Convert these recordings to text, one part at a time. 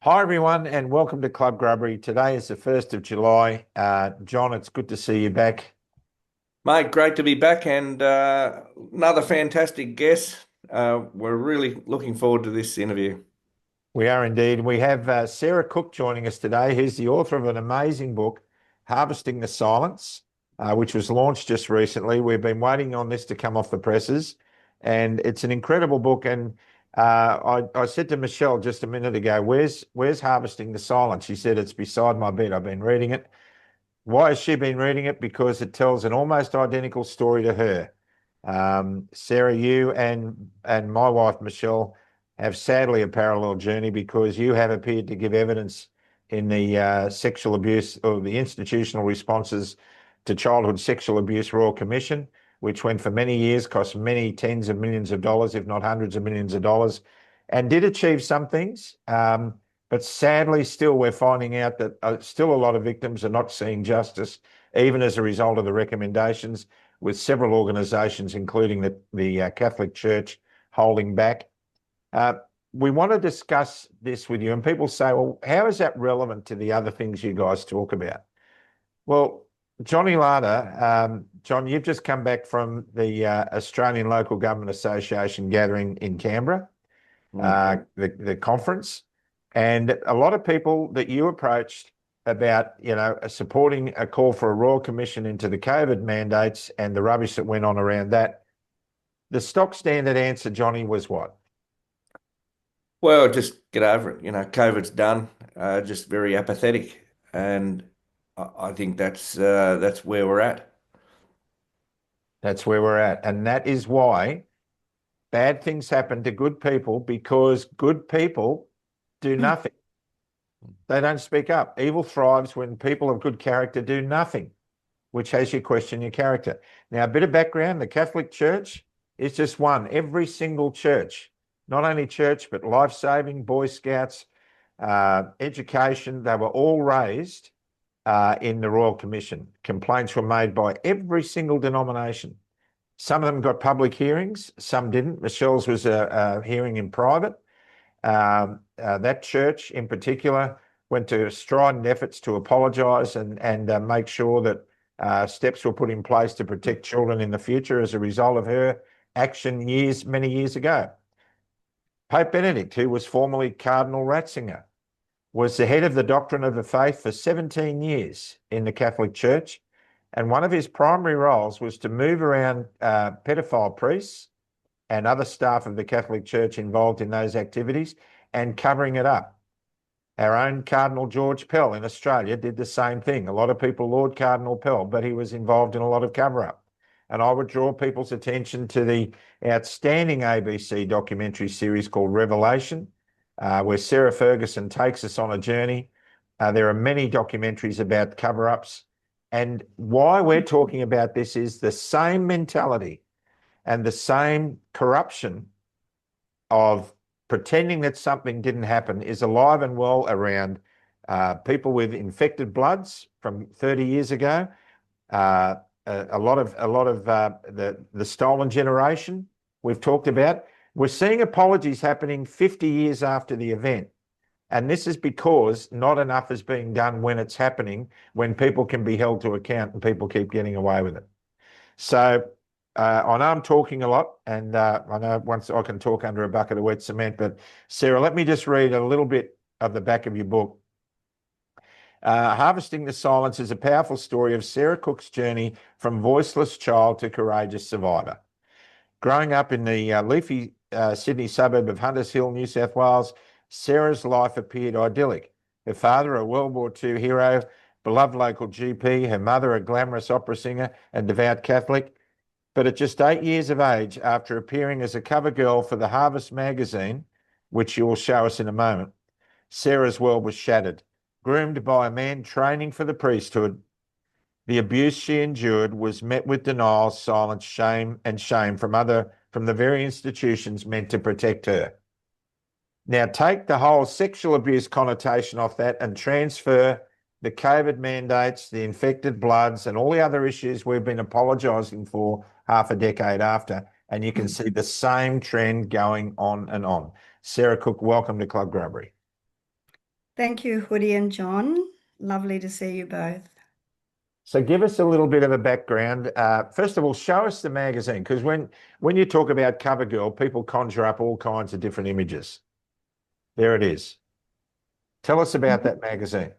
Hi, everyone, and welcome to Club Grubbery. Today is the 1st of July. John, it's good to see you back. Mate, great to be back and another fantastic guest. We're really looking forward to this interview. We are indeed. We have Sarah Cook joining us today, who's the author of an amazing book, Harvesting the Silence, which was launched just recently. We've been waiting on this to come off the presses, and it's an incredible book. And I said to Michelle just a minute ago, where's Harvesting the Silence? She said, it's beside my bed. I've been reading it. Why has she been reading it? Because it tells an almost identical story to her. Sarah, you and my wife Michelle have sadly a parallel journey because you have appeared to give evidence in the sexual abuse or the institutional responses to childhood sexual abuse Royal Commission, which went for many years, cost many tens of millions of dollars, if not hundreds of millions of dollars, and did achieve some things. But sadly, still, we're finding out that still a lot of victims are not seeing justice, even as a result of the recommendations, with several organisations, including the Catholic Church, holding back. Uh, we want to discuss this with you, and people say, well, how is that relevant to the other things you guys talk about? Well, Johnny Lada, John, you've just come back from the Australian Local Government Association gathering in Canberra, the conference. And a lot of people that you approached about, supporting a call for a Royal Commission into the COVID mandates and the rubbish that went on around that. The stock standard answer, Johnny, was what? Well, just get over it. COVID's done. Just very apathetic, and I think that's where we're at. That's where we're at. And that is why bad things happen to good people, because good people do nothing. They don't speak up. Evil thrives when people of good character do nothing, which has you question your character. Now, a bit of background, the Catholic Church is just one. Every single church, not only church, but life-saving, Boy Scouts, education, they were all raised in the Royal Commission. Complaints were made by every single denomination. Some of them got public hearings, some didn't. Michelle's was a hearing in private. That church in particular went to strident efforts to apologise and make sure that steps were put in place to protect children in the future as a result of her action many years ago. Pope Benedict, who was formerly Cardinal Ratzinger, was the head of the doctrine of the faith for 17 years in the Catholic Church. And one of his primary roles was to move around pedophile priests and other staff of the Catholic Church involved in those activities and covering it up. Our own Cardinal George Pell in Australia did the same thing. A lot of people laud Cardinal Pell, but he was involved in a lot of cover-up. And I would draw people's attention to the outstanding ABC documentary series called Revelation, where Sarah Ferguson takes us on a journey. There are many documentaries about cover-ups. And why we're talking about this is the same mentality and the same corruption of pretending that something didn't happen is alive and well around people with infected bloods from 30 years ago. A lot of the stolen generation we've talked about. We're seeing apologies happening 50 years after the event. And this is because not enough is being done when it's happening, when people can be held to account and people keep getting away with it. So I know I'm talking a lot, and I know once I can talk under a bucket of wet cement, but Sarah, let me just read a little bit of the back of your book. Harvesting the Silence is a powerful story of Sarah Cook's journey from voiceless child to courageous survivor. Growing up in the leafy Sydney suburb of Hunters Hill, New South Wales, Sarah's life appeared idyllic. Her father, a World War II hero, beloved local GP, her mother, a glamorous opera singer and devout Catholic. But at just 8 years of age, after appearing as a cover girl for the Harvest magazine, which you will show us in a moment, Sarah's world was shattered. Groomed by a man training for the priesthood, the abuse she endured was met with denial, silence, shame from the very institutions meant to protect her. Now take the whole sexual abuse connotation off that and transfer the COVID mandates, the infected bloods, and all the other issues we've been apologising for half a decade after, and you can see the same trend going on and on. Sarah Cook, welcome to Club Grubbery. Thank you, Hoody and John. Lovely to see you both. So give us a little bit of a background. First of all, show us the magazine, because when you talk about Cover Girl, people conjure up all kinds of different images. There it is. Tell us about that magazine.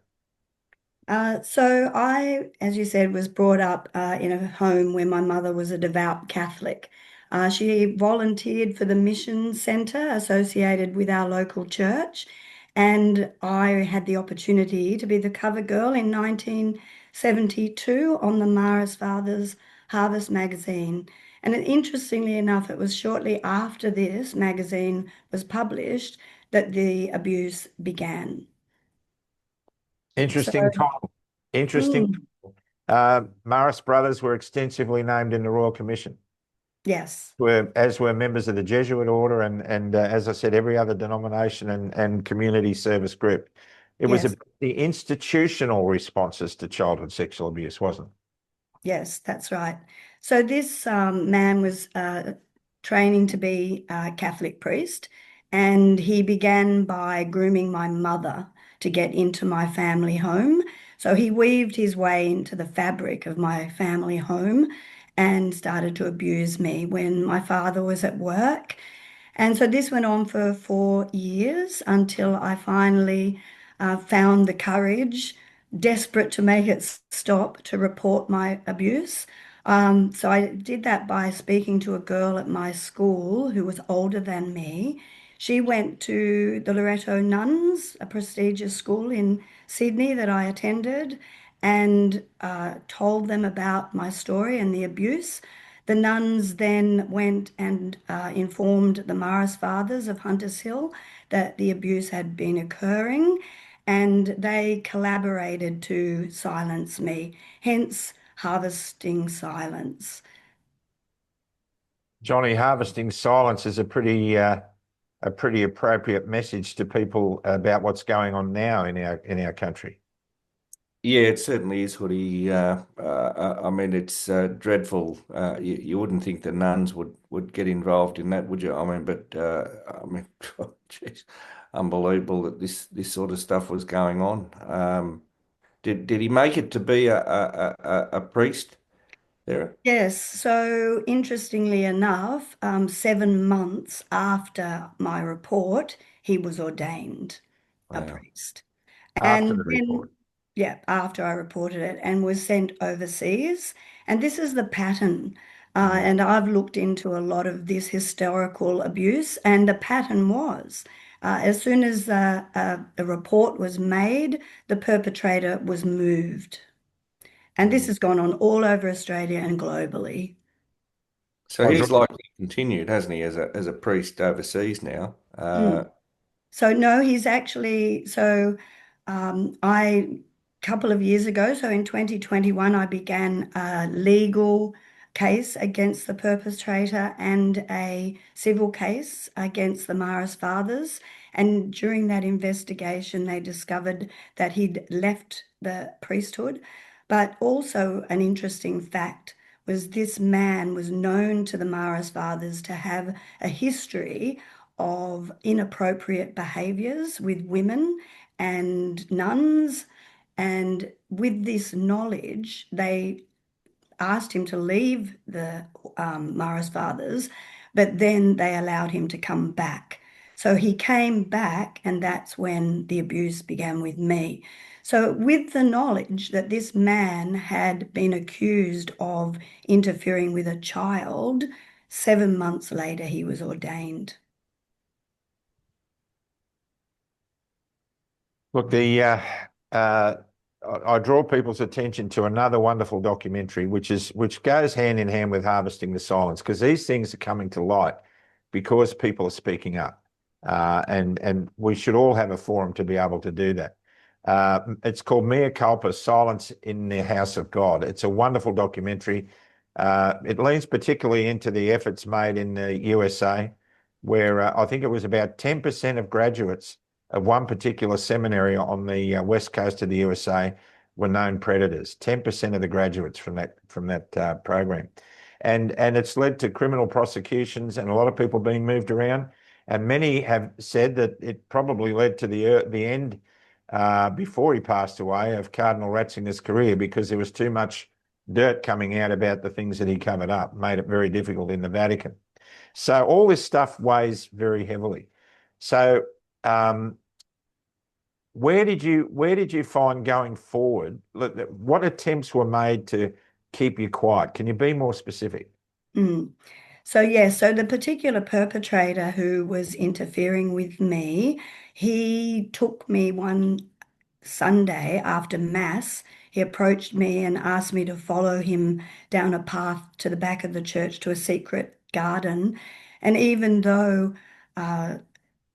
So I, as you said, was brought up in a home where my mother was a devout Catholic. She volunteered for the mission centre associated with our local church, and I had the opportunity to be the cover girl in 1972 on the Mara's Father's Harvest magazine. And interestingly enough, it was shortly after this magazine was published that the abuse began. So, Interesting title. Interesting. mm, Morris Brothers were extensively named in the Royal Commission, yes. as were members of the Jesuit order and as I said, every other denomination and community service group. It was Yes, the institutional responses to childhood sexual abuse, wasn't it? yes, that's right. So this man was training to be a Catholic priest, and he began by grooming my mother to get into my family home. So he weaved his way into the fabric of my family home and started to abuse me when my father was at work. And so this went on for 4 years until I finally found the courage, desperate to make it stop, to report my abuse. So I did that by speaking to a girl at my school who was older than me. She went to the Loreto Nuns, a prestigious school in Sydney that I attended, and told them about my story and the abuse. The nuns then went and informed the Morris Fathers of Hunters Hill that the abuse had been occurring, and they collaborated to silence me, hence harvesting silence. Johnny, harvesting silence is a pretty appropriate message to people about what's going on now in our country. Yeah, it certainly is, Hoodie. I mean, it's dreadful. You wouldn't think the nuns would get involved in that, would you? I mean, but I mean, geez, unbelievable that this sort of stuff was going on. Did he make it to be a priest there? Yes, so interestingly enough, 7 months after my report, he was ordained a Wow. priest. After And the then, report. yeah, after I reported it and was sent overseas. And this is the pattern. Mm. And I've looked into a lot of this historical abuse, and the pattern was as soon as a report was made, the perpetrator was moved. And this Mm. has gone on all over Australia and globally. So he's likely continued, hasn't he, as a priest overseas now? Mm. So no, he's actually I couple of years ago, so in 2021, I began a legal case against the perpetrator and a civil case against the Maras fathers. And during that investigation, they discovered that he'd left the priesthood. But also an interesting fact was this man was known to the Maras fathers to have a history of inappropriate behaviors with women and nuns. And with this knowledge, they asked him to leave the Mara's Fathers, but then they allowed him to come back. So he came back, and that's when the abuse began with me. So, with the knowledge that this man had been accused of interfering with a child, 7 months later, he was ordained. Look, uh, I draw people's attention to another wonderful documentary, which goes hand in hand with harvesting the silence, because these things are coming to light because people are speaking up, and we should all have a forum to be able to do that. It's called Mea Culpa: Silence in the House of God. It's a wonderful documentary. It leans particularly into the efforts made in the USA, where I think it was about 10% of graduates of one particular seminary on the west coast of the USA were known predators. 10% of the graduates from that program, and it's led to criminal prosecutions and a lot of people being moved around. And many have said that it probably led to the end before he passed away of Cardinal Ratzinger's career because there was too much dirt coming out about the things that he covered up, made it very difficult in the Vatican. So all this stuff weighs very heavily. So where did you find going forward? What attempts were made to keep you quiet? Can you be more specific? So the particular perpetrator who was interfering with me, he took me one Sunday after Mass. He approached me and asked me to follow him down a path to the back of the church to a secret garden. And even though I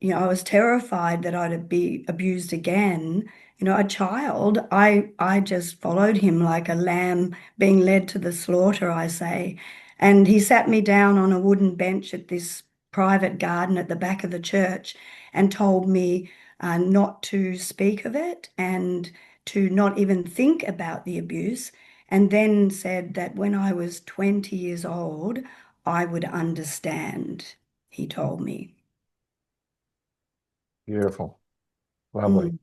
was terrified that I'd be abused again. A child, I just followed him like a lamb being led to the slaughter, I say. And he sat me down on a wooden bench at this private garden at the back of the church and told me not to speak of it and to not even think about the abuse. And then said that when I was 20 years old, I would understand, he told me. Beautiful. Lovely. Mm.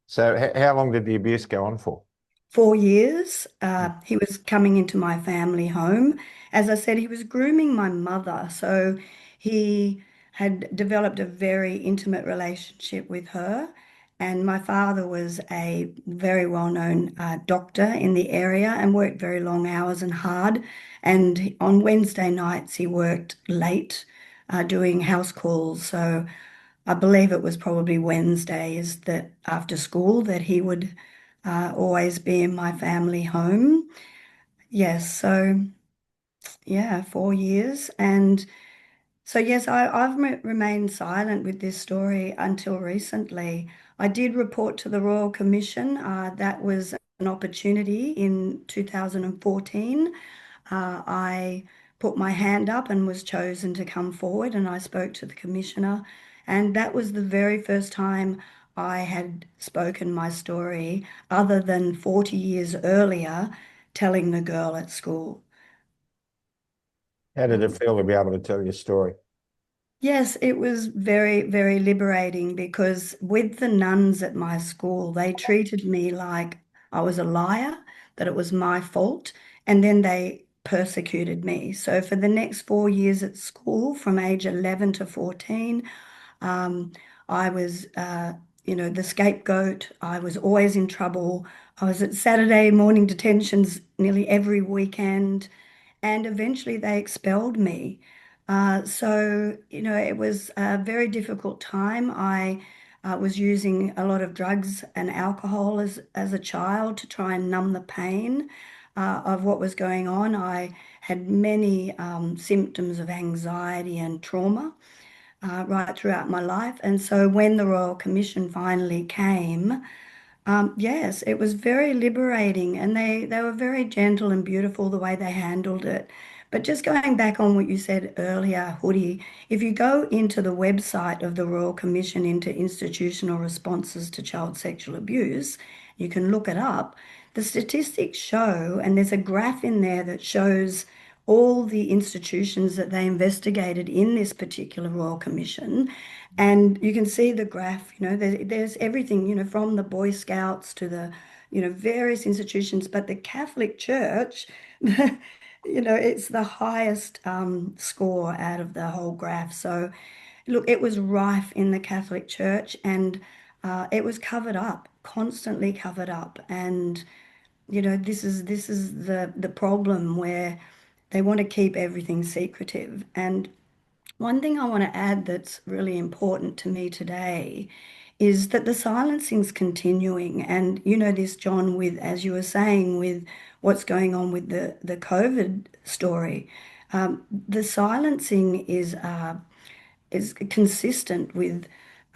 So how long did the abuse go on for? 4 years. He was coming into my family home. As I said, he was grooming my mother. So he had developed a very intimate relationship with her. And my father was a very well-known doctor in the area and worked very long hours and hard. And on Wednesday nights, he worked late doing house calls. So I believe it was probably Wednesdays that after school that he would always be in my family home. Yes, so yeah, 4 years. And so, yes, I've remained silent with this story until recently. I did report to the Royal Commission. That was an opportunity in 2014. I put my hand up and was chosen to come forward, and I spoke to the commissioner. And that was the very first time I had spoken my story, other than 40 years earlier, telling the girl at school. How did it feel to be able to tell your story? Yes, it was very, very liberating because with the nuns at my school, they treated me like I was a liar, that it was my fault, and then they persecuted me. So for the next 4 years at school, from age 11 to 14, um, I was, the scapegoat. I was always in trouble. I was at Saturday morning detentions nearly every weekend, and eventually they expelled me. So it was a very difficult time. I was using a lot of drugs and alcohol as a child to try and numb the pain of what was going on. I had many symptoms of anxiety and trauma right throughout my life. And so when the Royal Commission finally came, yes, it was very liberating, and they were very gentle and beautiful the way they handled it. But just going back on what you said earlier, Hoodie, if you go into the website of the Royal Commission into institutional responses to child sexual abuse, you can look it up. The statistics show, and there's a graph in there that shows all the institutions that they investigated in this particular Royal Commission. And you can see the graph, there's everything, from the Boy Scouts to the, various institutions, but the Catholic Church, it's the highest score out of the whole graph. So, look, it was rife in the Catholic Church, and it was covered up, constantly covered up. And, this is the problem where they want to keep everything secretive. And one thing I want to add that's really important to me today is that the silencing's continuing. And you know this, John, with, as you were saying, with what's going on with the COVID story. The silencing is consistent with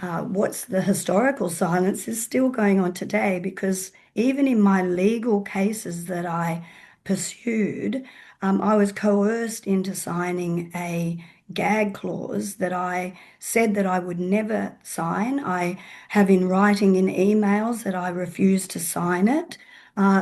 what's the historical silence is still going on today, because even in my legal cases that I pursued, I was coerced into signing a gag clause that I said that I would never sign. I have in writing in emails that I refused to sign it.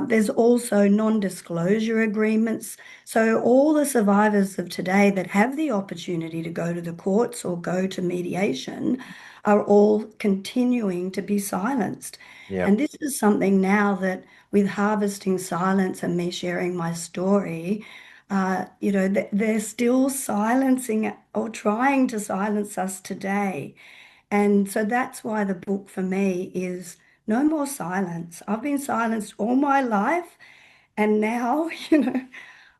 There's also non-disclosure agreements. So all the survivors of today that have the opportunity to go to the courts or go to mediation are all continuing to be silenced. Yeah. And this is something now that with Harvesting Silence and me sharing my story, they're still silencing or trying to silence us today. And so that's why the book for me is no more silence. I've been silenced all my life, and now,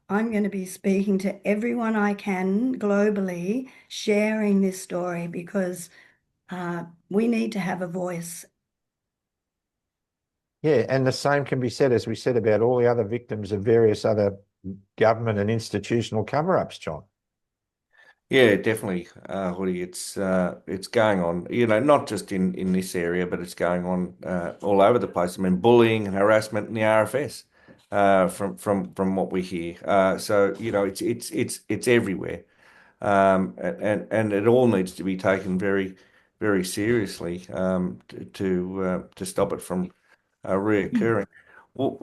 I'm going to be speaking to everyone I can globally, sharing this story because we need to have a voice. Yeah, and the same can be said, as we said, about all the other victims of various other government and institutional cover-ups, John. Yeah, definitely, Hoodie. It's going on, not just in this area, but it's going on all over the place. I mean, bullying and harassment in the RFS, from what we hear. So it's everywhere, and it all needs to be taken very, very seriously, to stop it from reoccurring. Wh-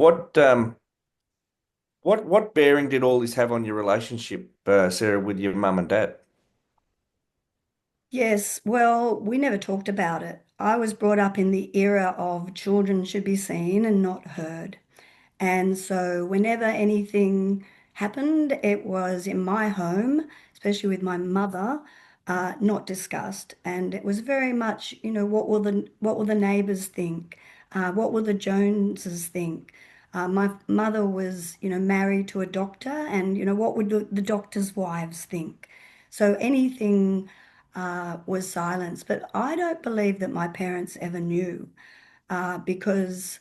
What what bearing did all this have on your relationship, Sarah, with your mum and dad? Yes, well, we never talked about it. I was brought up in the era of children should be seen and not heard. And so, whenever anything happened, it was in my home, especially with my mother, not discussed. And it was very much, what will the neighbours think? What will the Joneses think? My mother was, married to a doctor, and what would the doctors' wives think? So anything was silenced. But I don't believe that my parents ever knew, because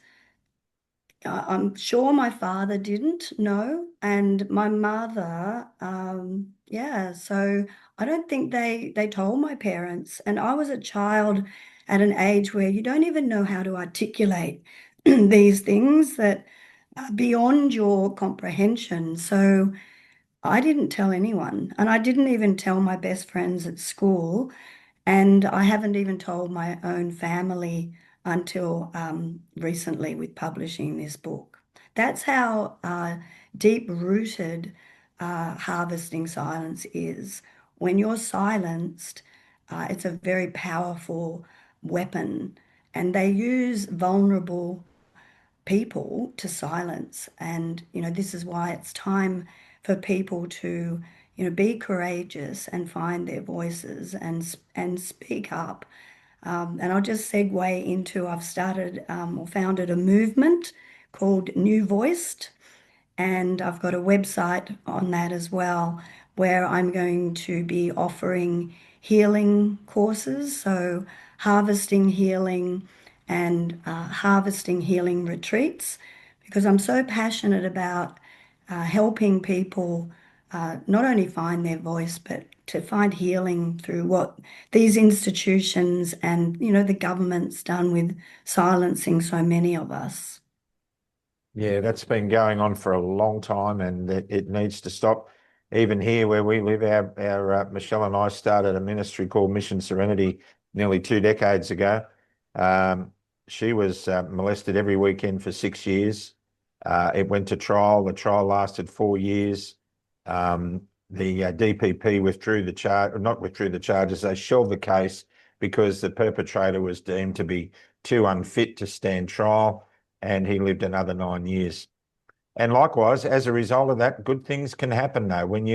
I'm sure my father didn't know, and my mother, yeah. So I don't think they told my parents, and I was a child at an age where you don't even know how to articulate these things that are beyond your comprehension. So I didn't tell anyone, and I didn't even tell my best friends at school. And I haven't even told my own family until recently with publishing this book. That's how deep rooted harvesting silence is. When you're silenced, it's a very powerful weapon, and they use vulnerable people to silence. And, this is why it's time for people to, be courageous and find their voices and speak up. And I'll just segue into I've started or founded a movement called New Voiced, and I've got a website on that as well, where I'm going to be offering healing courses. So, harvesting healing and harvesting healing retreats, because I'm so passionate about helping people not only find their voice, but to find healing through what these institutions and, the government's done with silencing so many of us. Yeah, that's been going on for a long time, and it needs to stop. Even here where we live, our Michelle and I started a ministry called Mission Serenity nearly 2 decades ago. Um, she was molested every weekend for 6 years. It went to trial. The trial lasted 4 years. The DPP withdrew the charge, not withdrew the charges. They shelved the case because the perpetrator was deemed to be too unfit to stand trial, and he lived another 9 years. And likewise, as a result of that, good things can happen though. When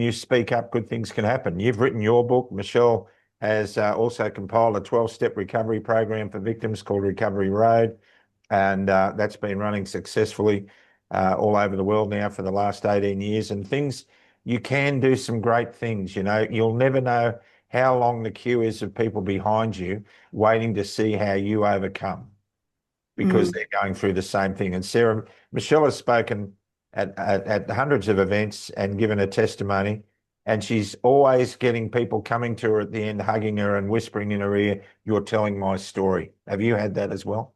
you speak up, good things can happen. You've written your book. Michelle has also compiled a 12-step recovery program for victims called Recovery Road, and that's been running successfully all over the world now for the last 18 years. And you can do some great things. You'll never know how long the queue is of people behind you waiting to see how you overcome, because Mm. they're going through the same thing. And Michelle has spoken at hundreds of events and given a testimony, and she's always getting people coming to her at the end, hugging her and whispering in her ear, "You're telling my story." Have you had that as well?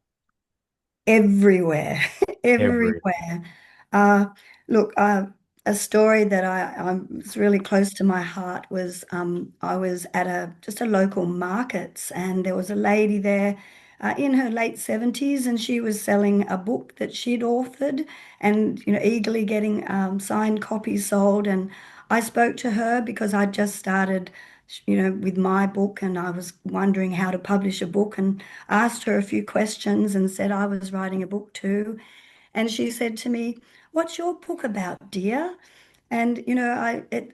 Everywhere, Every. everywhere. Uh, Look, a story that was really close to my heart was I was at just a local markets, and there was a lady there in her late 70s, and she was selling a book that she'd authored and, eagerly getting signed copies sold. And I spoke to her because I'd just started, with my book, and I was wondering how to publish a book, and asked her a few questions and said I was writing a book too. And she said to me, "What's your book about, dear?" And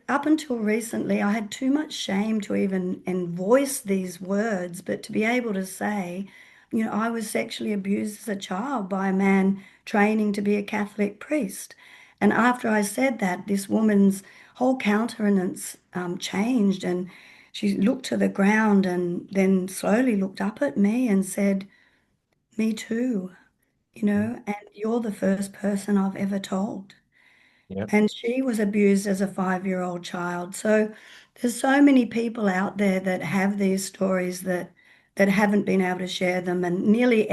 up until recently, I had too much shame to even and voice these words, but to be able to say, I was sexually abused as a child by a man training to be a Catholic priest. And after I said that, this woman's whole countenance changed, and she looked to the ground and then slowly looked up at me and said, "Me too, and you're the first person I've ever told." Yep. And she was abused as a 5-year-old child. So there's so many people out there that have these stories that haven't been able to share them. And nearly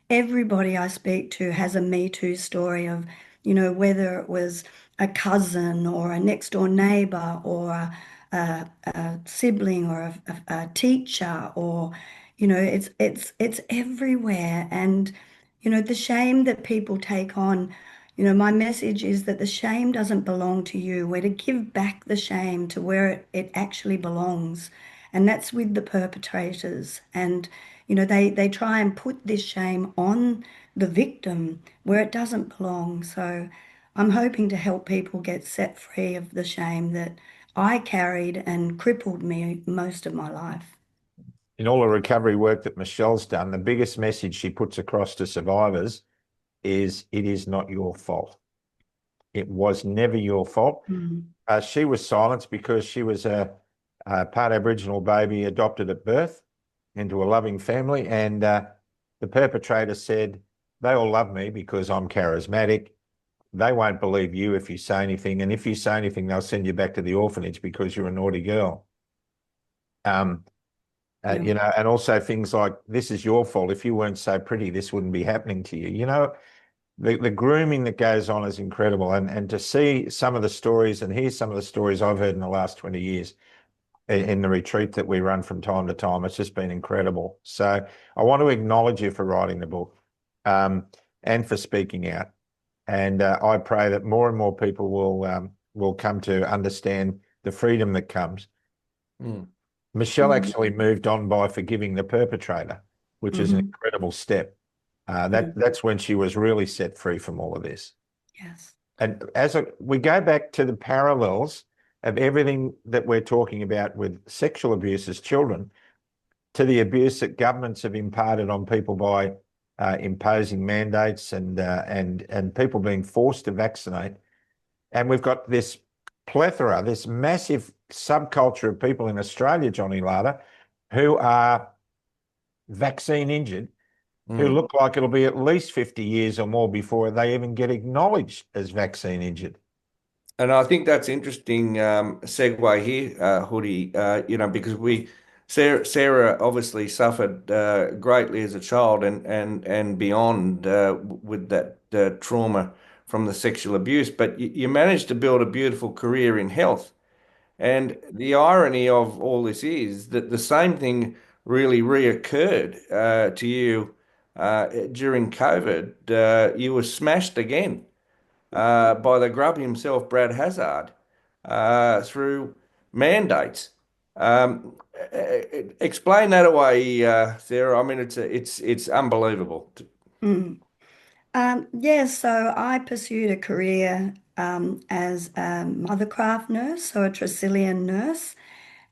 everybody I speak to has a Me Too story of, whether it was a cousin or a next door neighbor or a sibling or a teacher, or, it's everywhere. And, the shame that people take on, my message is that the shame doesn't belong to you. We're to give back the shame to where it actually belongs. And that's with the perpetrators. And, they try and put this shame on the victim where it doesn't belong. So I'm hoping to help people get set free of the shame that I carried and crippled me most of my life. In all the recovery work that Michelle's done, the biggest message she puts across to survivors is it is not your fault. It was never your fault. Mm. She was silenced because she was a part Aboriginal baby adopted at birth into a loving family. And the perpetrator said, they all love me because I'm charismatic. They won't believe you if you say anything. And if you say anything, they'll send you back to the orphanage because you're a naughty girl. Yeah. And also things like, this is your fault. If you weren't so pretty, this wouldn't be happening to you. The grooming that goes on is incredible. And to see some of the stories and hear some of the stories I've heard in the last 20 years in the retreat that we run from time to time, it's just been incredible. So I want to acknowledge you for writing the book and for speaking out. And I pray that more and more people will come to understand the freedom that comes. Mm. Michelle actually moved on by forgiving the perpetrator, which is an Mhm. incredible step. Mhm. That's when she was really set free from all of this. Yes. And we go back to the parallels of everything that we're talking about with sexual abuse as children, to the abuse that governments have imparted on people by imposing mandates and people being forced to vaccinate. And we've got this plethora, this massive subculture of people in Australia, Johnny Lada, who are vaccine injured, who look like it'll be at least 50 years or more before they even get acknowledged as vaccine injured. And I think that's interesting segue here, Hoodie. Because Sarah obviously suffered greatly as a child and beyond with that trauma from the sexual abuse. But you managed to build a beautiful career in health. And the irony of all this is that the same thing really reoccurred to you during COVID. You were smashed again by the grub himself, Brad Hazard, through mandates. Explain that away, Sarah. I mean, it's unbelievable. Mm. Yes, so I pursued a career as a mothercraft nurse, so a Tresillian nurse,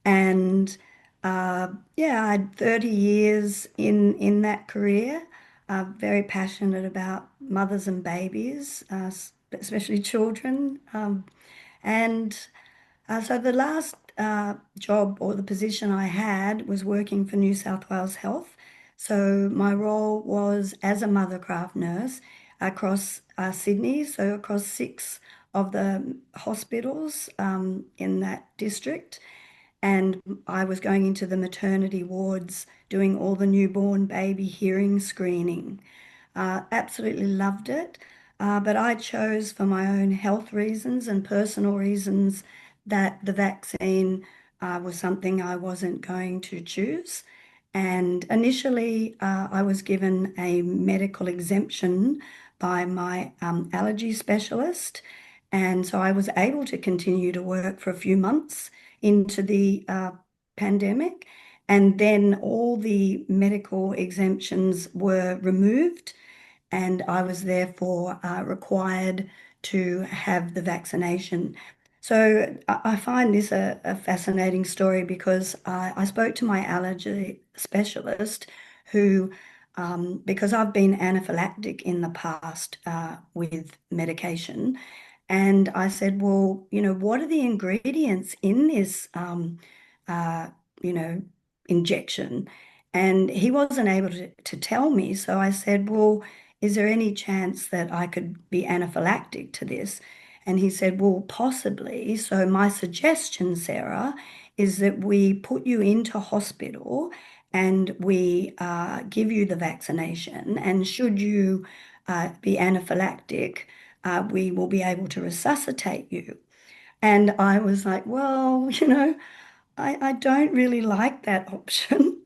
and yeah, I had 30 years in that career. Very passionate about mothers and babies, especially children, and so the last job or the position I had was working for New South Wales Health. So my role was as a mothercraft nurse across Sydney, so across 6 of the hospitals in that district. And I was going into the maternity wards doing all the newborn baby hearing screening. Absolutely loved it. But I chose for my own health reasons and personal reasons that the vaccine was something I wasn't going to choose. And initially, I was given a medical exemption by my allergy specialist. And so I was able to continue to work for a few months into the pandemic. And then all the medical exemptions were removed, and I was therefore required to have the vaccination. So I find this a fascinating story because I spoke to my allergy specialist who, because I've been anaphylactic in the past with medication, and I said, well, what are the ingredients in this, uh, you know, injection? And he wasn't able to tell me. So I said, well, is there any chance that I could be anaphylactic to this? And he said, well, possibly. So my suggestion, Sarah, is that we put you into hospital and we give you the vaccination. And should you be anaphylactic, we will be able to resuscitate you. And I was like, well, I don't really like that option.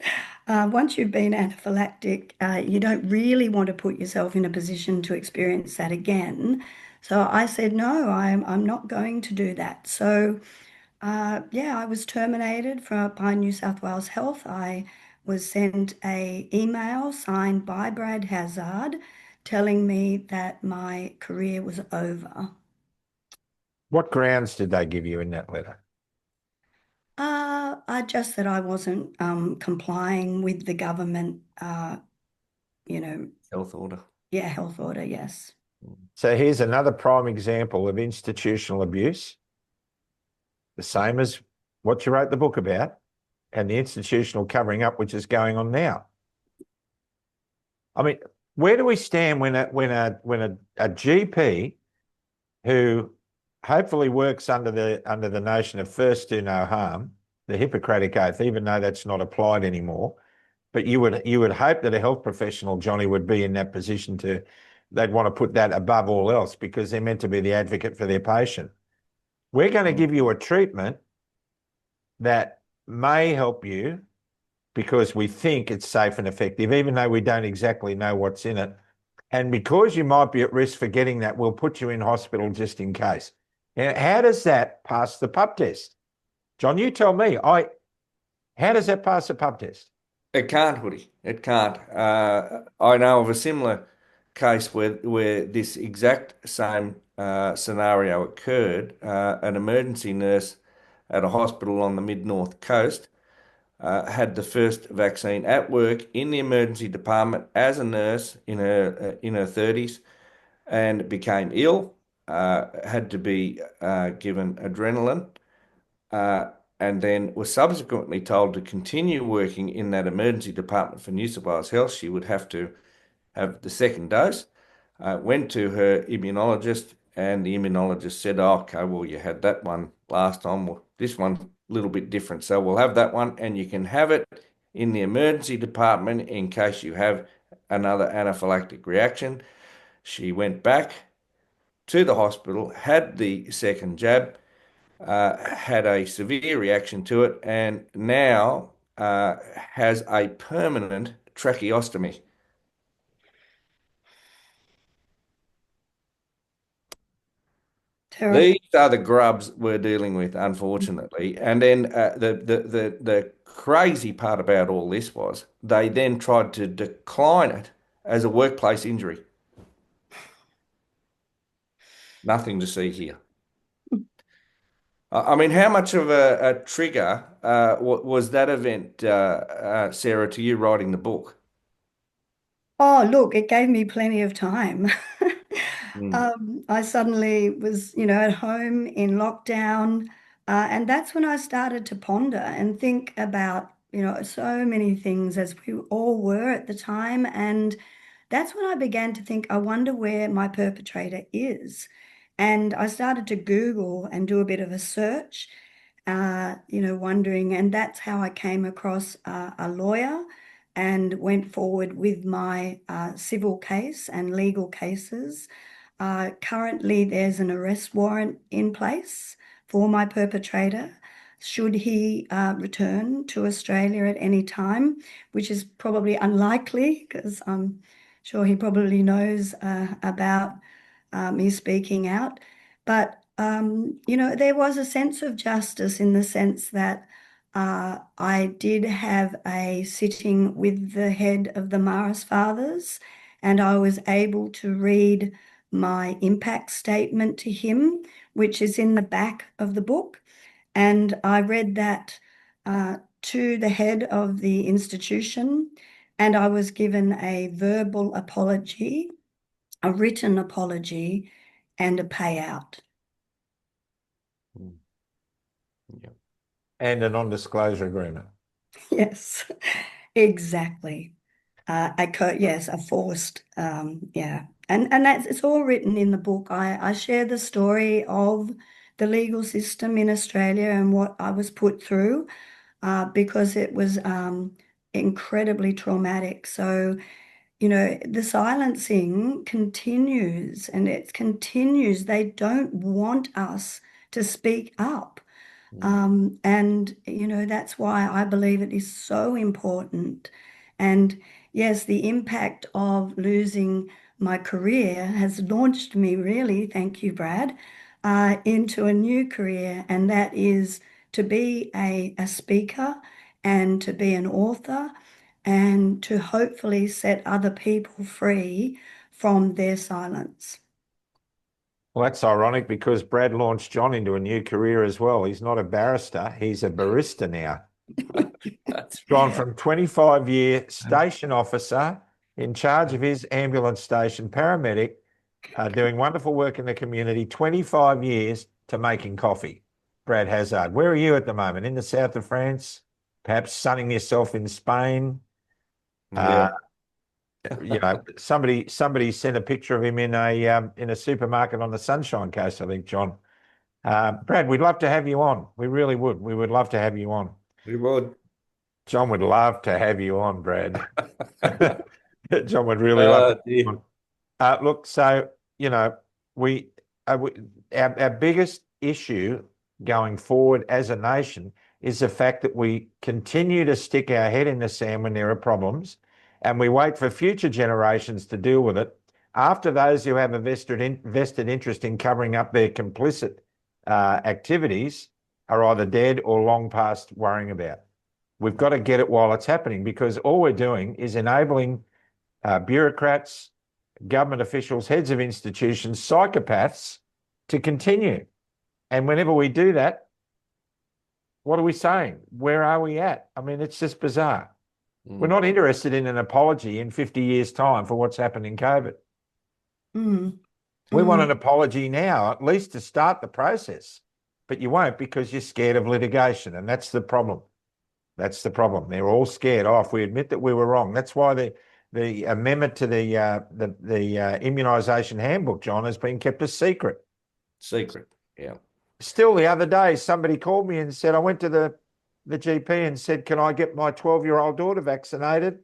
Once you've been anaphylactic, you don't really want to put yourself in a position to experience that again. So I said, no, I'm not going to do that. So yeah, I was terminated by New South Wales Health. I was sent a email signed by Brad Hazard telling me that my career was over. What grounds did they give you in that letter? I just that I wasn't complying with the government, you know, Health order. yeah, health order, yes. So here's another prime example of institutional abuse, the same as what you wrote the book about, and the institutional covering up which is going on now. I mean, where do we stand when a GP who hopefully works under the notion of first do no harm, the Hippocratic Oath, even though that's not applied anymore, but you would hope that a health professional, Johnny, would be in that position they'd want to put that above all else because they're meant to be the advocate for their patient. We're going to give you a treatment that may help you because we think it's safe and effective, even though we don't exactly know what's in it. And because you might be at risk for getting that, we'll put you in hospital just in case. Now, how does that pass the pub test? John, you tell me. How does that pass the pub test? It can't, Woody. It can't. I know of a similar case where this exact same scenario occurred. An emergency nurse at a hospital on the mid-north coast had the first vaccine at work in the emergency department as a nurse in her 30s and became ill. Had to be given adrenaline. Uh, and then was subsequently told to continue working in that emergency department for New South Wales Health. She would have to have the second dose. Went to her immunologist, and the immunologist said, oh, okay, well, you had that one last time. Well, this one's a little bit different. So we'll have that one, and you can have it in the emergency department in case you have another anaphylactic reaction. She went back to the hospital, had the second jab, had a severe reaction to it, and now has a permanent tracheostomy. Terrible. These are the grubs we're dealing with, unfortunately. And then the crazy part about all this was they then tried to decline it as a workplace injury. Nothing to see here. I mean, how much of a trigger was that event, Sarah, to you writing the book? Oh, look, it gave me plenty of time. Mm. I suddenly was, at home in lockdown, and that's when I started to ponder and think about, so many things as we all were at the time. And that's when I began to think, I wonder where my perpetrator is. And I started to Google and do a bit of a search, wondering, and that's how I came across a lawyer and went forward with my civil case and legal cases. Currently, there's an arrest warrant in place for my perpetrator. should he return to Australia at any time, which is probably unlikely because I'm sure he probably knows about me speaking out. But, there was a sense of justice in the sense that I did have a sitting with the head of the Maris Fathers, and I was able to read my impact statement to him, which is in the back of the book. And I read that to the head of the institution, and I was given a verbal apology, a written apology, and a payout. Yeah. And a non-disclosure agreement. Yes, exactly. Yes, a forced, yeah. And that's it's all written in the book. I share the story of the legal system in Australia and what I was put through because it was incredibly traumatic. So, the silencing continues and it continues. They don't want us to speak up. And that's why I believe it is so important. And yes, the impact of losing my career has launched me really, thank you, Brad, into a new career, and that is to be a speaker and to be an author and to hopefully set other people free from their silence. Well, that's ironic because Brad launched John into a new career as well. He's not a barrister, he's a barista now. That's Gone from 25-year station officer in charge of his ambulance station, paramedic, doing wonderful work in the community, 25 years to making coffee. Brad Hazard, where are you at the moment? In the south of France? Perhaps sunning yourself in Spain? yeah. Somebody sent a picture of him in a supermarket on the Sunshine Coast, I think, John. Brad, we'd love to have you on. We really would. We would love to have you on. We would. John would love to have you on, Brad. John would really love to have you on. Look, so, our biggest issue going forward as a nation is the fact that we continue to stick our head in the sand when there are problems and we wait for future generations to deal with it after those who have a vested interest in covering up their complicit activities are either dead or long past worrying about. We've got to get it while it's happening because all we're doing is enabling bureaucrats, government officials, heads of institutions, psychopaths to continue. And whenever we do that, what are we saying? Where are we at? I mean, it's just bizarre. We're not interested in an apology in 50 years' time for what's happened in COVID. We want an apology now, at least to start the process. But you won't because you're scared of litigation. And that's the problem. That's the problem. They're all scared. Oh, if we admit that we were wrong. That's why the amendment to the immunisation handbook, John, has been kept a secret. Secret, yeah. Still, the other day, somebody called me and said, I went to the GP and said, can I get my 12-year-old daughter vaccinated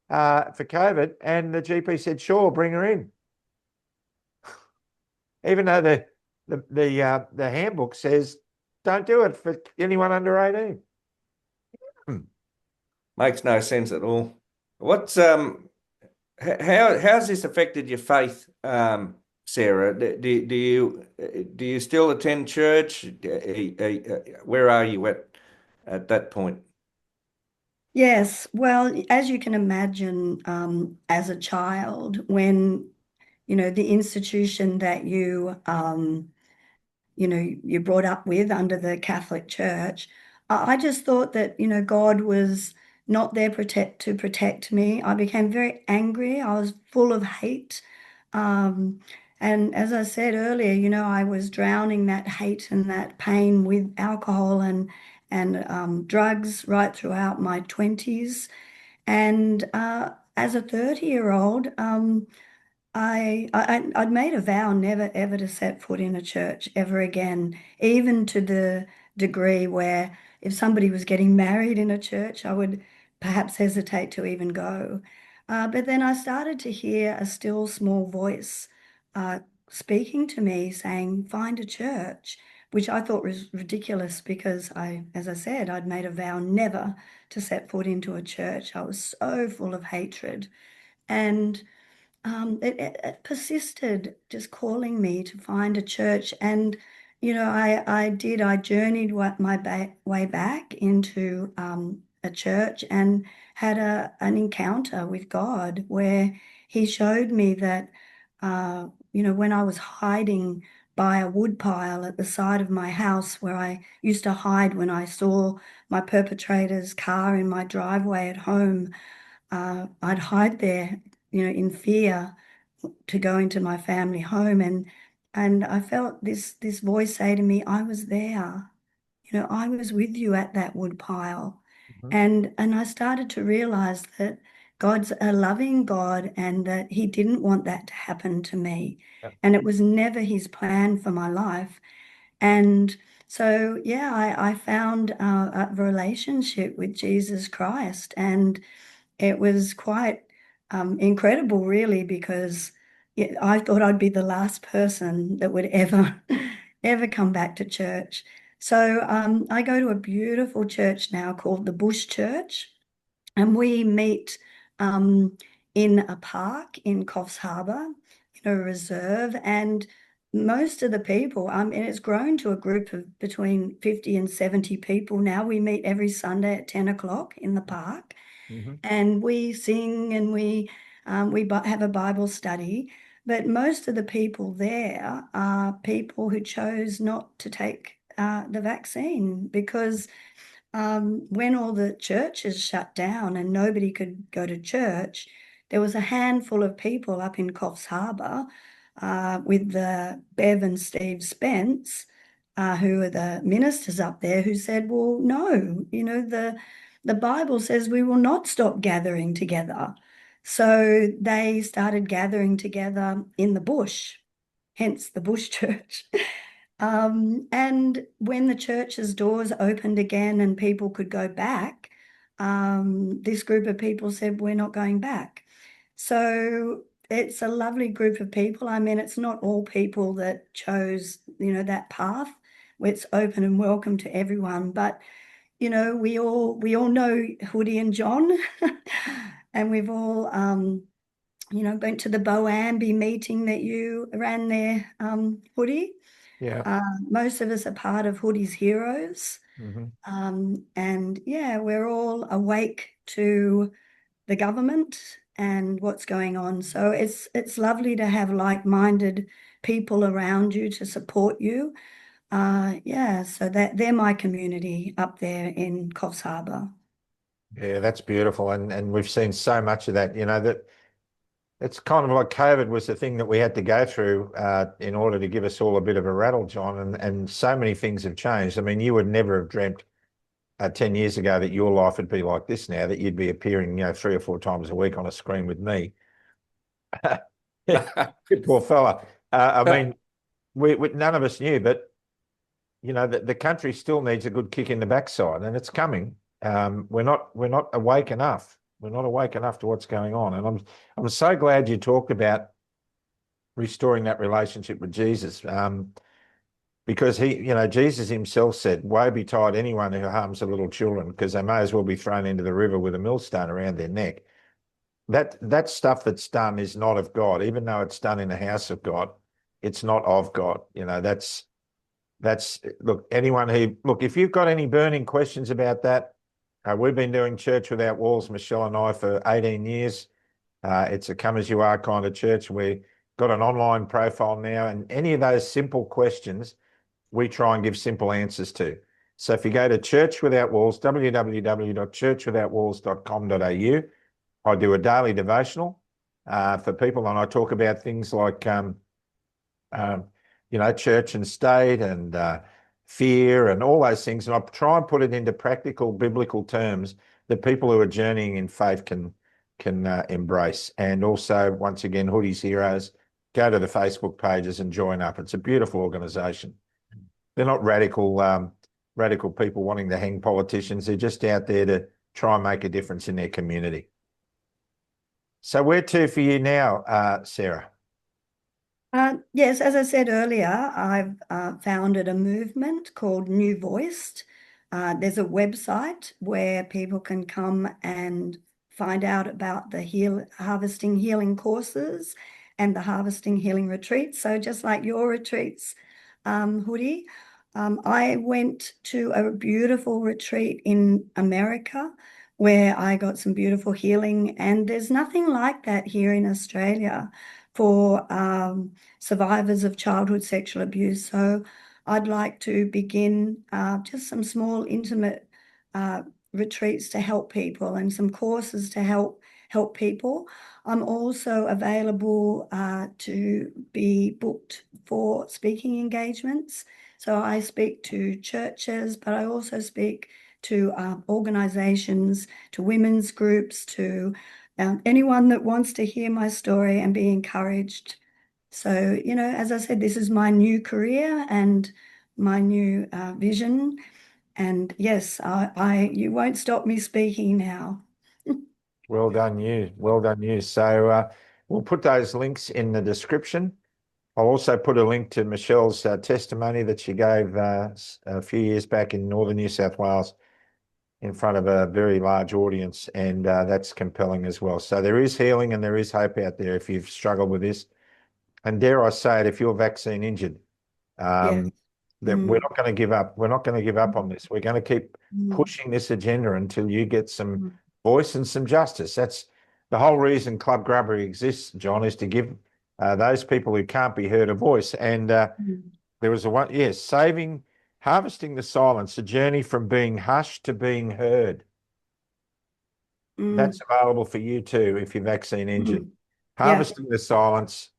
for COVID? And the GP said, sure, bring her in. Even though the handbook says don't do it for anyone under 18. Makes no sense at all. What's how's this affected your faith, Sarah? Do you still attend church? Where are you at that point? Yes, well, as you can imagine, as a child, when the institution that you brought up with under the Catholic Church, I just thought that, God was not there to protect me. I became very angry. I was full of hate. And as I said earlier, I was drowning that hate and that pain with alcohol and drugs right throughout my 20s. And as a 30-year-old, I'd made a vow never ever to set foot in a church ever again, even to the degree where if somebody was getting married in a church, I would perhaps hesitate to even go. But then I started to hear a still small voice speaking to me saying, find a church, which I thought was ridiculous because as I said, I'd made a vow never to set foot into a church. I was so full of hatred. And it persisted, just calling me to find a church. And, I journeyed my way back into a church and had an encounter with God where He showed me that, when I was hiding by a wood pile at the side of my house where I used to hide when I saw my perpetrator's car in my driveway at home, I'd hide there, in fear to go into my family home. And I felt this voice say to me, I was there. I was with you at that wood pile. Mhm. And I started to realize that God's a loving God and that He didn't want that to happen to me. Yep. And it was never His plan for my life. And so, yeah, I found a relationship with Jesus Christ. And it was quite incredible, really, because I thought I'd be the last person that would ever, ever come back to church. So I go to a beautiful church now called the Bush Church, and we meet in a park in Coffs Harbour, in a reserve, and most of the people, and it's grown to a group of between 50 and 70 people now. We meet every Sunday at 10 o'clock in the park, Mhm. and we sing and we have a Bible study. But most of the people there are people who chose not to take the vaccine because when all the churches shut down and nobody could go to church, there was a handful of people up in Coffs Harbour with Bev and Steve Spence, who are the ministers up there, who said, well, no, the Bible says we will not stop gathering together. So they started gathering together in the bush, hence the Bush Church. And when the church's doors opened again and people could go back, this group of people said, we're not going back. So it's a lovely group of people. I mean, it's not all people that chose, that path. It's open and welcome to everyone. But, we all know Hoody and John, and we've all, been to the Boambi meeting that you ran there, Hoody. Yeah. Most of us are part of Hoody's Heroes. Mhm. And yeah, we're all awake to the government and what's going on. So it's lovely to have like-minded people around you to support you. Yeah, so they're my community up there in Coffs Harbour. Yeah, that's beautiful. And we've seen so much of that, that it's kind of like COVID was the thing that we had to go through in order to give us all a bit of a rattle, John. And so many things have changed. I mean, you would never have dreamt 10 years ago that your life would be like this now, that you'd be appearing, 3 or 4 times a week on a screen with me. Poor fella. I mean, we none of us knew, but the country still needs a good kick in the backside, and it's coming. We're not awake enough. We're not awake enough to what's going on, and I'm so glad you talked about restoring that relationship with Jesus, because Jesus himself said, "Woe betide anyone who harms the little children, because they may as well be thrown into the river with a millstone around their neck." That stuff that's done is not of God, even though it's done in the house of God. It's not of God. Look, if you've got any burning questions about that, we've been doing Church Without Walls, Michelle and I, for 18 years. It's a come as you are kind of church. We've got an online profile now, and any of those simple questions, we try and give simple answers to. So if you go to Church Without Walls, www.churchwithoutwalls.com.au, I do a daily devotional for people, and I talk about things like, church and state and fear and all those things. And I try and put it into practical biblical terms that people who are journeying in faith can embrace. And also, once again, Hoody's Heroes, go to the Facebook pages and join up. It's a beautiful organisation. They're not radical people wanting to hang politicians. They're just out there to try and make a difference in their community. So where to for you now, Sarah? Yes, as I said earlier, I've founded a movement called New Voiced. There's a website where people can come and find out about the harvesting healing courses and the harvesting healing retreats. So just like your retreats, Hoodie, I went to a beautiful retreat in America where I got some beautiful healing, and there's nothing like that here in Australia for survivors of childhood sexual abuse. So I'd like to begin just some small, intimate uh, retreats to help people and some courses to help people. I'm also available to be booked for speaking engagements. So I speak to churches, but I also speak to organizations, to women's groups, to anyone that wants to hear my story and be encouraged. So, as I said, this is my new career and my new vision. And yes, you won't stop me speaking now. Well done, you. Well done, you. So we'll put those links in the description. I'll also put a link to Michelle's testimony that she gave a few years back in northern New South Wales in front of a very large audience, and that's compelling as well. So there is healing and there is hope out there if you've struggled with this. And dare I say it, if you're vaccine injured, Yes. that we're not going to give up. We're not going to give up on this. We're going to keep Mm. pushing this agenda until you get some Mm. voice and some justice. That's the whole reason Club Grubbery exists, John, is to give those people who can't be heard a voice. And Mm. there was yes, harvesting the silence, a journey from being hushed to being heard. That's Mm. available for you too if you're vaccine injured. Mm. Yeah. Harvesting the silence,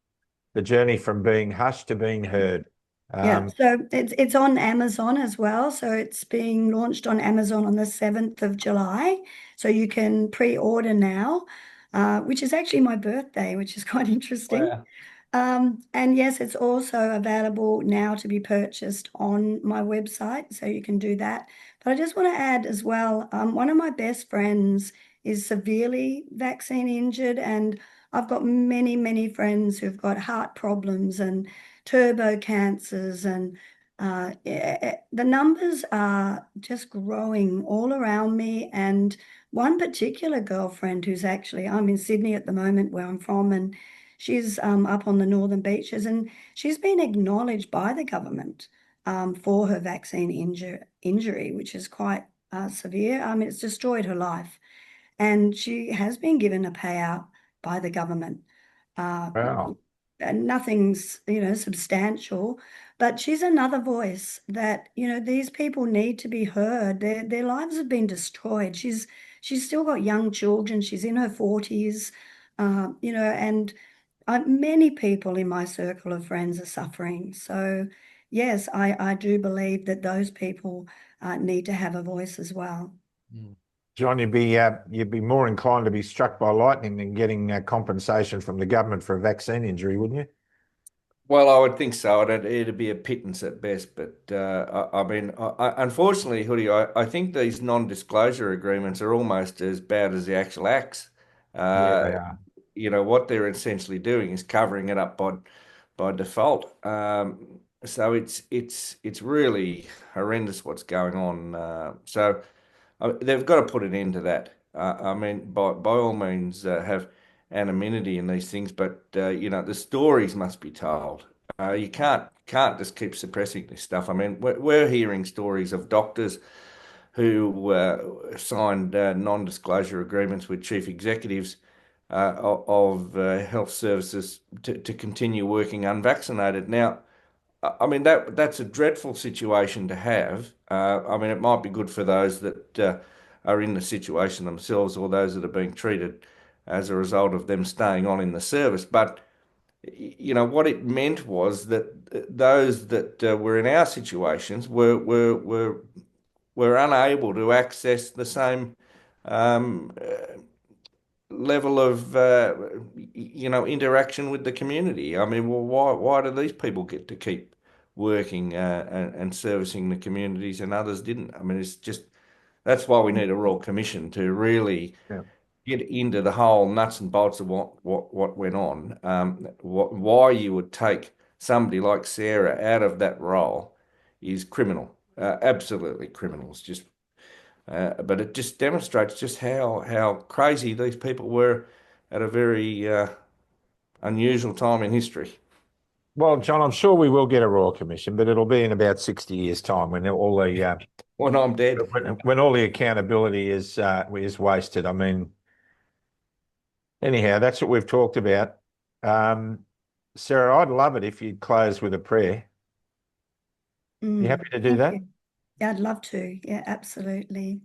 the journey from being hushed to being heard. Yeah, so it's on Amazon as well. So it's being launched on Amazon on the 7th of July. So you can pre-order now, which is actually my birthday, which is quite interesting. Wow. And yes, it's also available now to be purchased on my website, so you can do that. But I just want to add as well, one of my best friends is severely vaccine injured, and I've got many, many friends who've got heart problems and turbo cancers, and the numbers are just growing all around me. And one particular girlfriend who's actually, I'm in Sydney at the moment where I'm from, and she's up on the northern beaches, and she's been acknowledged by the government for her vaccine injury, which is quite severe. It's destroyed her life, and she has been given a payout by the government. Uh, Wow. and nothing's, substantial, but she's another voice that, these people need to be heard. Their lives have been destroyed. She's still got young children. She's in her 40s, and many people in my circle of friends are suffering. So, yes, I do believe that those people need to have a voice as well. John, you'd be more inclined to be struck by lightning than getting compensation from the government for a vaccine injury, wouldn't you? Well, I would think so. It'd be a pittance at best. But I mean, unfortunately, Hoodie, I think these non-disclosure agreements are almost as bad as the actual acts. Yeah, Uh, they are. what they're essentially doing is covering it up by default. So it's really horrendous what's going on. They've got to put an end to that. I mean, by all means, have anonymity in these things, but the stories must be told. You can't just keep suppressing this stuff. I mean, we're hearing stories of doctors who signed non-disclosure agreements with chief executives of health services to continue working unvaccinated. Now, I mean that's a dreadful situation to have. I mean, it might be good for those that are in the situation themselves or those that are being treated as a result of them staying on in the service. But what it meant was that those that were in our situations were unable to access the same um, level of interaction with the community. I mean, well, why do these people get to keep working and servicing the communities and others didn't? I mean, it's just that's why we need a royal commission to really Yeah. get into the whole nuts and bolts of what went on, why you would take somebody like Sarah out of that role is criminal, absolutely criminal. It's just, but it just demonstrates just how crazy these people were at a very unusual time in history. Well, John, I'm sure we will get a Royal Commission, but it'll be in about 60 years' time when all the When I'm dead. when all the accountability is wasted. I mean, anyhow, that's what we've talked about. Sarah, I'd love it if you'd close with a prayer. You happy to do Thank that? you. Yeah, I'd love to. Yeah, absolutely.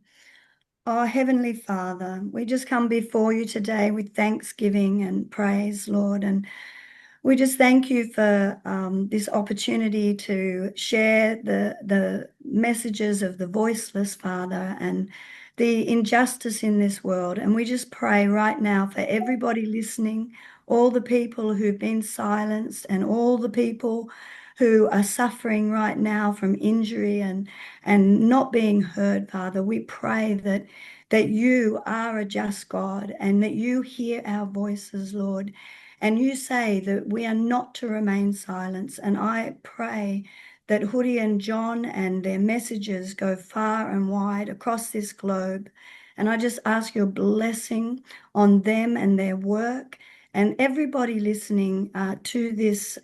Oh, Heavenly Father, we just come before you today with thanksgiving and praise, Lord. And we just thank you for this opportunity to share the messages of the voiceless, Father, and the injustice in this world. And we just pray right now for everybody listening, all the people who've been silenced, and all the people who are suffering right now from injury and not being heard, Father. We pray that you are a just God and that you hear our voices, Lord. And you say that we are not to remain silent. And I pray that Hoody and John and their messages go far and wide across this globe. And I just ask your blessing on them and their work and everybody listening to this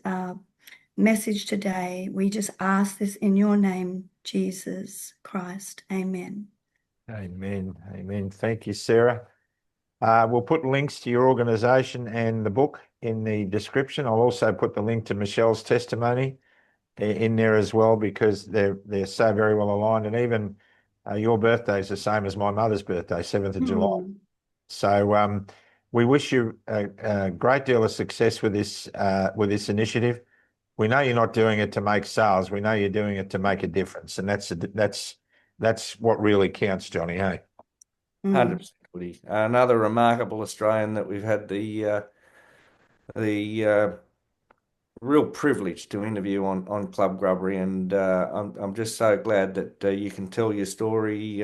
message today. We just ask this in your name, Jesus Christ. Amen. Amen. Amen. Thank you, Sarah. We'll put links to your organisation and the book in the description. I'll also put the link to Michelle's testimony in there as well, because they're so very well aligned. And even your birthday is the same as my mother's birthday, 7th of July. So we wish you a great deal of success with this initiative. We know you're not doing it to make sales. We know you're doing it to make a difference, and that's what really counts, Johnny. Hey, 100%. Another remarkable Australian that we've had the real privilege to interview on Club Grubbery, and I'm just so glad that you can tell your story,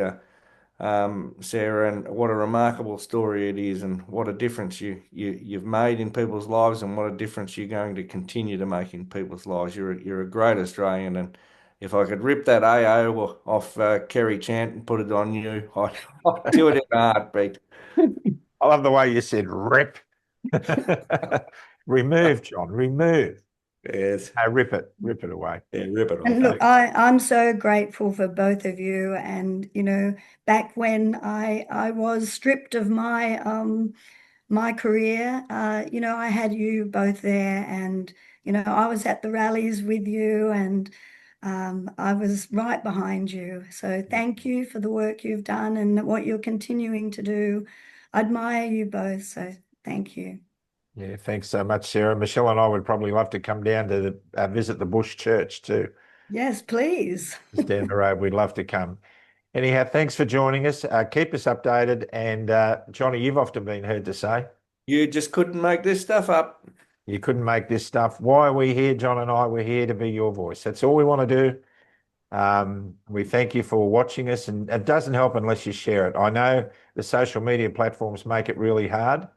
Sarah, and what a remarkable story it is, and what a difference you've made in people's lives, and what a difference you're going to continue to make in people's lives. You're a great Australian, and if I could rip that AO off Kerry Chant and put it on you, I'd do it in a heartbeat. I love the way you said rip. Remove, John, remove. Yes. Rip it away. Yeah, rip it off. And look, I'm so grateful for both of you. And, back when I was stripped of my career, I had you both there, and, I was at the rallies with you, and I was right behind you. So thank you for the work you've done and what you're continuing to do. I admire you both. So thank you. Yeah, thanks so much, Sarah. Michelle and I would probably love to come down to visit the Bush Church too. Yes, please. Just down the road. We'd love to come. Anyhow, thanks for joining us. Keep us updated. And Johnny, you've often been heard to say, you just couldn't make this stuff up. You couldn't make this stuff. Why are we here, John and I? We're here to be your voice. That's all we want to do. We thank you for watching us, and it doesn't help unless you share it. I know the social media platforms make it really hard.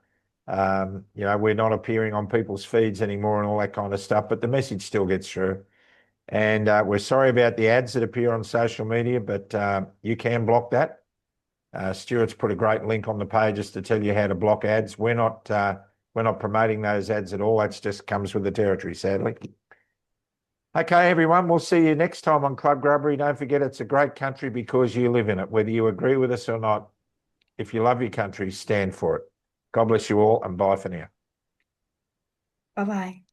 We're not appearing on people's feeds anymore and all that kind of stuff, but the message still gets through. And we're sorry about the ads that appear on social media, but you can block that. Stuart's put a great link on the pages to tell you how to block ads. We're not promoting those ads at all. That just comes with the territory, sadly. Okay, everyone, we'll see you next time on Club Grubbery. Don't forget, it's a great country because you live in it, whether you agree with us or not. If you love your country, stand for it. God bless you all, and bye for now. Bye-bye.